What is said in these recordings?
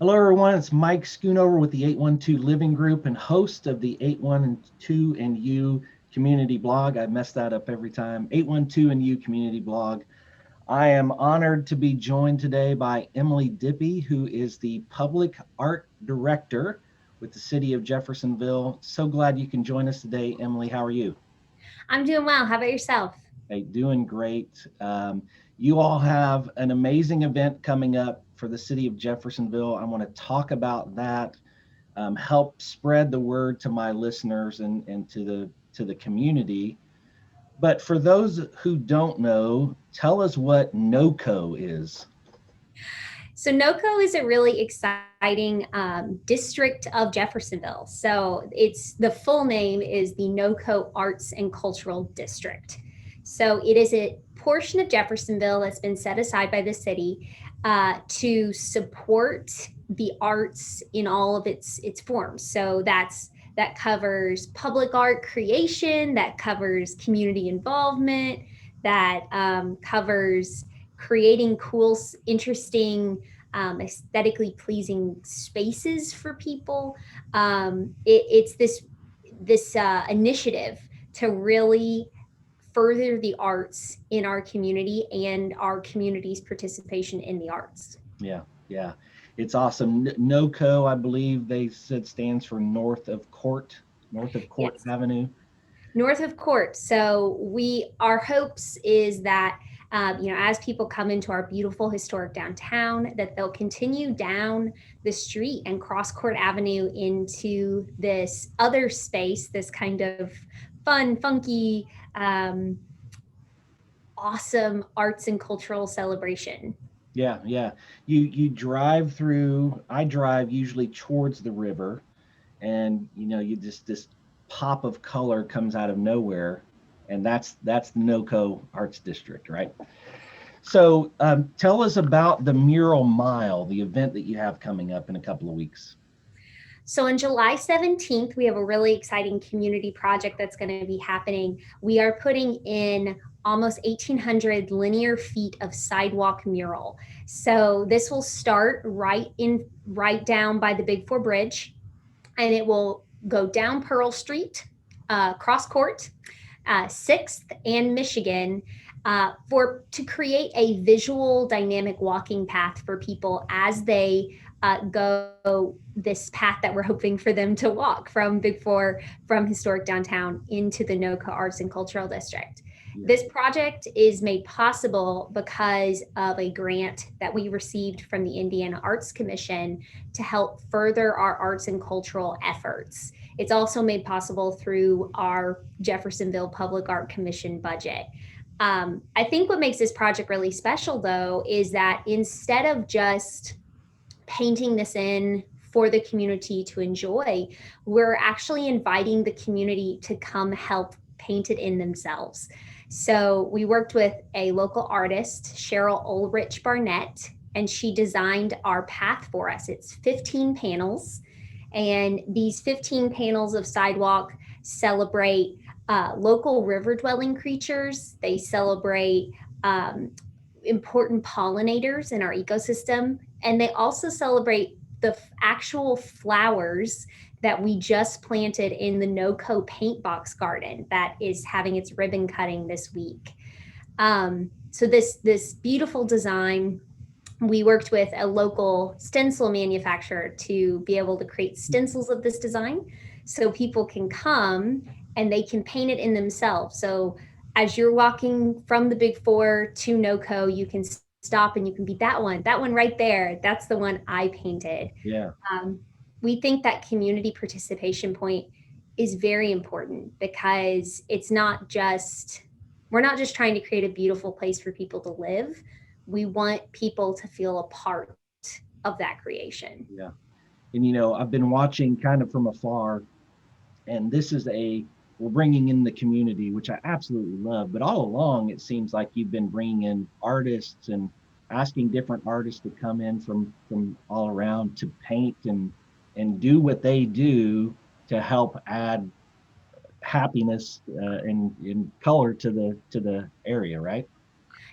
Hello, everyone. It's Mike Schoonover with the 812 Living Group and host of the 812 and You community blog. I mess that up every time. 812 and You community blog. I am honored to be joined today by Emily Dippie, who is the Public Art Director with the City of Jeffersonville. So glad you can join us today, Emily. How are you? I'm doing well. How about yourself? Hey, doing great. You all have an amazing event coming up for the City of Jeffersonville. I want to talk about that, help spread the word to my listeners and to the community. But for those who don't know, tell us what NoCo is. So, NoCo is a really exciting district of Jeffersonville. So, it's the full name is the NoCo Arts and Cultural District. So, it is a portion of Jeffersonville that's been set aside by the city to support the arts in all of its forms. So, that covers public art creation, that covers community involvement, that covers creating cool, interesting, aesthetically pleasing spaces for people. It's this initiative to really further the arts in our community and our community's participation in the arts. Yeah, yeah, it's awesome. NoCo, I believe they said stands for North of Court Yes. Avenue. North of Court. So we our hopes is that as people come into our beautiful historic downtown, that they'll continue down the street and cross Court Avenue into this other space, this kind of fun, funky, awesome arts and cultural celebration. Yeah, yeah. You drive through. I drive usually towards the river, and you just this pop of color comes out of nowhere, and that's the NoCo Arts District, right? So tell us about the Mural Mile, the event that you have coming up in a couple of weeks. So on July 17th, we have a really exciting community project that's going to be happening. We are putting in almost 1,800 linear feet of sidewalk mural. So this will start right down by the Big Four Bridge, and it will go down Pearl Street, cross Court, 6th and Michigan, for to create a visual dynamic walking path for people as they go this path that we're hoping for them to walk from Big Four, from historic downtown into the NoCo Arts and Cultural District. Yeah. This project is made possible because of a grant that we received from the Indiana Arts Commission to help further our arts and cultural efforts. It's also made possible through our Jeffersonville Public Art Commission budget. I think what makes this project really special, though, is that instead of just painting this in for the community to enjoy, we're actually inviting the community to come help paint it in themselves. So we worked with a local artist, Cheryl Ulrich Barnett, and she designed our path for us. It's 15 panels, and these 15 panels of sidewalk celebrate local river dwelling creatures. They celebrate important pollinators in our ecosystem, and they also celebrate the actual flowers that we just planted in the NoCo paint box garden that is having its ribbon cutting this week. So this beautiful design, we worked with a local stencil manufacturer to be able to create stencils of this design so people can come and they can paint it in themselves. So as you're walking from the Big Four to NoCo, you can stop and you can be that one right there. That's the one I painted. Yeah. Um, we think that community participation point is very important because we're not just trying to create a beautiful place for people to live. We want people to feel a part of that creation. Yeah. And I've been watching kind of from afar, and this is we're bringing in the community, which I absolutely love. But all along, it seems like you've been bringing in artists and asking different artists to come in from all around to paint and do what they do to help add happiness and color to the area, right?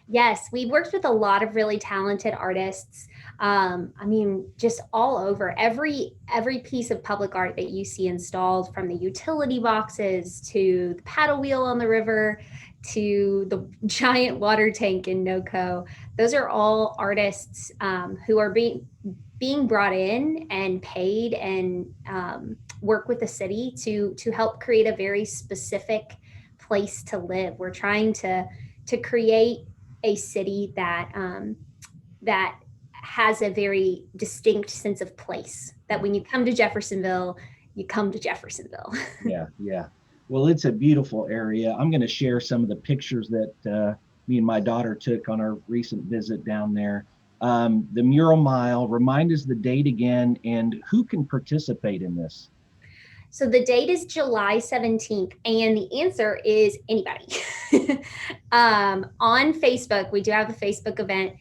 Yes, we worked with a lot of really talented artists. I mean, just all over. Every piece of public art that you see installed, from the utility boxes to the paddle wheel on the river to the giant water tank in NoCo, those are all artists who are being brought in and paid and work with the city to help create a very specific place to live. We're trying to create a city that has a very distinct sense of place. That when you come to Jeffersonville, you come to Jeffersonville. Yeah, yeah. Well, it's a beautiful area. I'm going to share some of the pictures that me and my daughter took on our recent visit down there. The Mural Mile, remind us the date again and who can participate in this. So the date is July 17th, and the answer is anybody. On Facebook, we do have a Facebook event.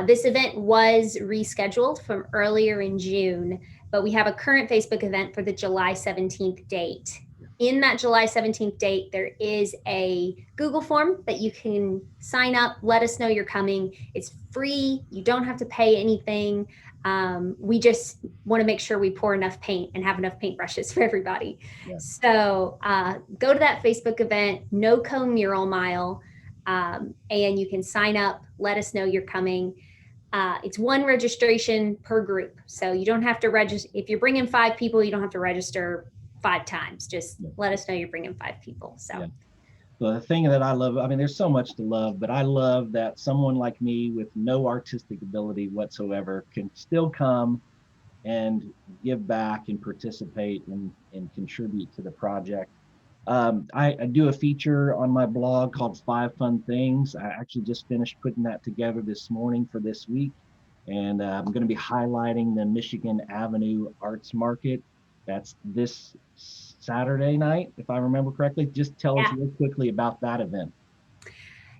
This event was rescheduled from earlier in June, but we have a current Facebook event for the July 17th date. In that July 17th date, there is a Google form that you can sign up, let us know you're coming. It's free, you don't have to pay anything. We just want to make sure we pour enough paint and have enough paintbrushes for everybody. Yeah. So go to that Facebook event, NoCo Mural Mile, and you can sign up, let us know you're coming. It's one registration per group. So you don't have to register. If you're bringing 5 people, you don't have to register 5 times. Just let us know you're bringing 5 people. So. Yeah. The thing that I love, I mean, there's so much to love, but I love that someone like me with no artistic ability whatsoever can still come and give back and participate and contribute to the project. I do a feature on my blog called 5 Fun Things. I actually just finished putting that together this morning for this week. And I'm going to be highlighting the Michigan Avenue Arts Market. That's this Saturday night, if I remember correctly. Just tell us real quickly about that event.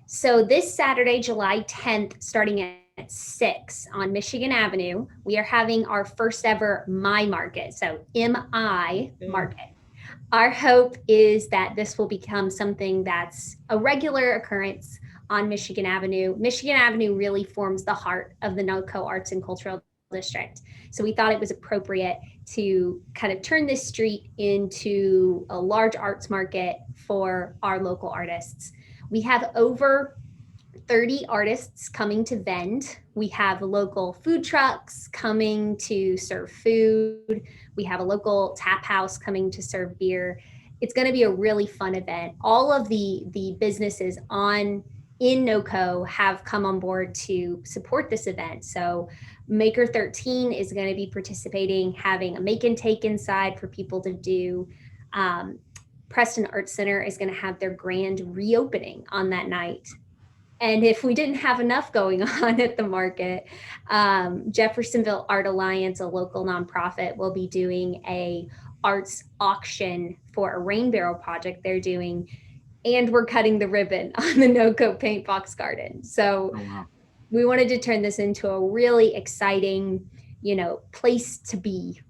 So this Saturday, July 10th, starting at 6 on Michigan Avenue, we are having our first ever My Market. So MI Market. Our hope is that this will become something that's a regular occurrence on Michigan Avenue. Michigan Avenue really forms the heart of the NoCo Arts and Cultural District. So we thought it was appropriate to kind of turn this street into a large arts market for our local artists. We have over 30 artists coming to vend. We have local food trucks coming to serve food. We have a local tap house coming to serve beer. It's going to be a really fun event. All of the businesses in NoCo have come on board to support this event. So Maker 13 is going to be participating, having a make and take inside for people to do. Preston Arts Center is going to have their grand reopening on that night. And if we didn't have enough going on at the market, Jeffersonville Art Alliance, a local nonprofit, will be doing a arts auction for a rain barrel project they're doing. And we're cutting the ribbon on the NoCo Paint Box Garden. So we wanted to turn this into a really exciting, place to be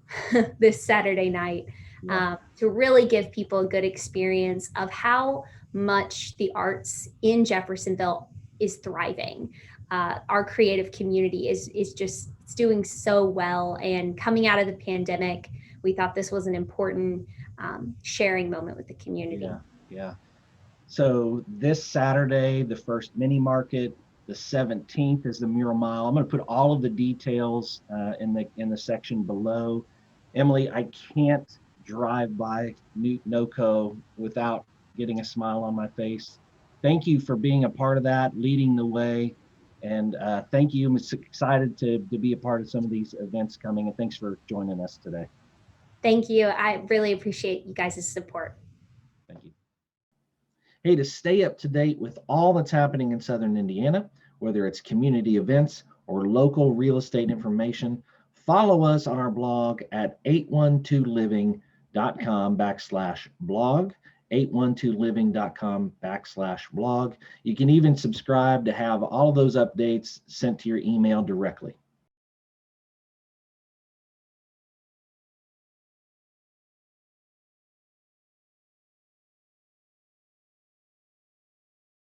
this Saturday night, to really give people a good experience of how much the arts in Jeffersonville is thriving. Our creative community is just doing so well. And coming out of the pandemic, we thought this was an important sharing moment with the community. Yeah. So this Saturday, the first mini market, the 17th is the Mural Mile. I'm going to put all of the details in the section below. Emily, I can't drive by NoCo without getting a smile on my face. Thank you for being a part of that, leading the way. And thank you. I'm excited to be a part of some of these events coming. And thanks for joining us today. Thank you. I really appreciate you guys' support. Thank you. Hey, to stay up to date with all that's happening in Southern Indiana, whether it's community events or local real estate information, follow us on our blog at 812living.com/blog, 812living.com/blog. You can even subscribe to have all those updates sent to your email directly.